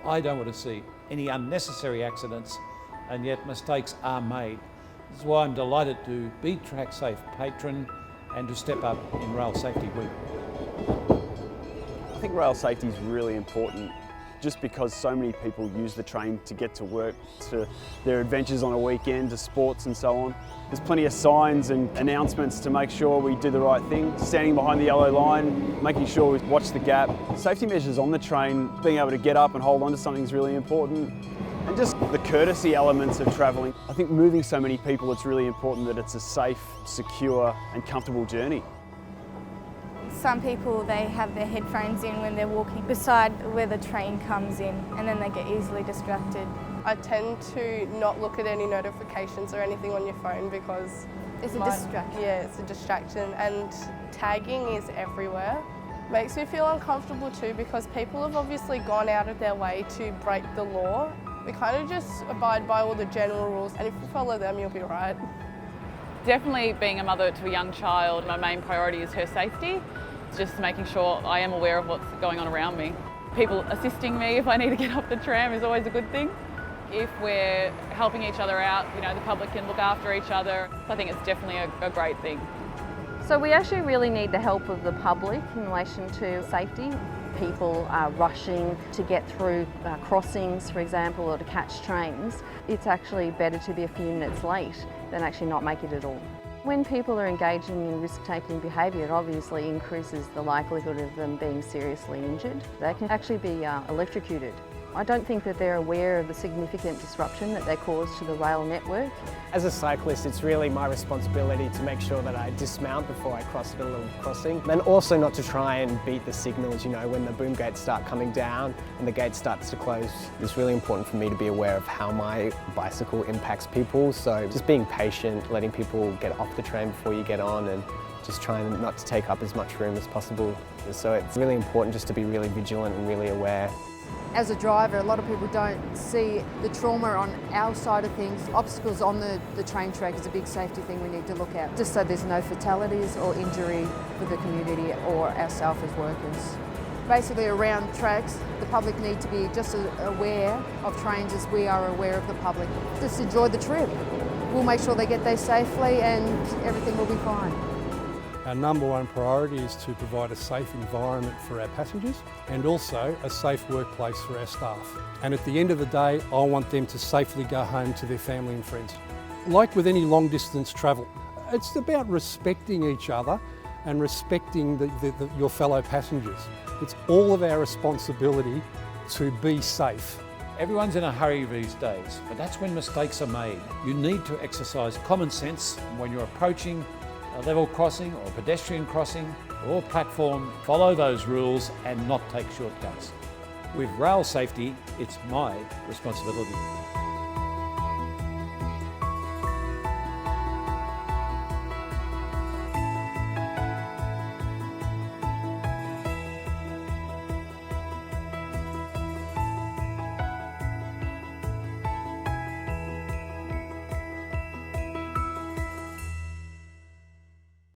I don't want to see any unnecessary accidents, and yet mistakes are made. This is why I'm delighted to be TrackSafe patron and to step up in Rail Safety Week. I think rail safety is really important just because so many people use the train to get to work, to their adventures on a weekend, to sports and so on. There's plenty of signs and announcements to make sure we do the right thing. Standing behind the yellow line, making sure we watch the gap. Safety measures on the train, being able to get up and hold on to something is really important. And just the courtesy elements of travelling. I think moving so many people, it's really important that it's a safe, secure and comfortable journey. Some people, they have their headphones in when they're walking beside where the train comes in, and then they get easily distracted. I tend to not look at any notifications or anything on your phone because It's a distraction. Yeah, it's a distraction, and tagging is everywhere. Makes me feel uncomfortable too because people have obviously gone out of their way to break the law. We kind of just abide by all the general rules, and if you follow them, you'll be right. Definitely being a mother to a young child, my main priority is her safety. It's just making sure I am aware of what's going on around me. People assisting me if I need to get off the tram is always a good thing. If we're helping each other out, you know, the public can look after each other. I think it's definitely a great thing. So we actually really need the help of the public in relation to safety. People are rushing to get through crossings, for example, or to catch trains. It's actually better to be a few minutes late than actually not make it at all. When people are engaging in risk-taking behaviour, it obviously increases the likelihood of them being seriously injured. They can actually be electrocuted. I don't think that they're aware of the significant disruption that they cause to the rail network. As a cyclist, it's really my responsibility to make sure that I dismount before I cross the little crossing. And also not to try and beat the signals, you know, when the boom gates start coming down and the gate starts to close. It's really important for me to be aware of how my bicycle impacts people. So just being patient, letting people get off the train before you get on, and just trying not to take up as much room as possible. So it's really important just to be really vigilant and really aware. As a driver, a lot of people don't see the trauma on our side of things. Obstacles on the train track is a big safety thing we need to look at, just so there's no fatalities or injury for the community or ourselves as workers. Basically around tracks, the public need to be just as aware of trains as we are aware of the public. Just enjoy the trip. We'll make sure they get there safely and everything will be fine. Our number one priority is to provide a safe environment for our passengers and also a safe workplace for our staff. And at the end of the day, I want them to safely go home to their family and friends. Like with any long distance travel, it's about respecting each other and respecting your fellow passengers. It's all of our responsibility to be safe. Everyone's in a hurry these days, but that's when mistakes are made. You need to exercise common sense when you're approaching a level crossing or pedestrian crossing or platform. Follow those rules and not take shortcuts. With rail safety, it's my responsibility.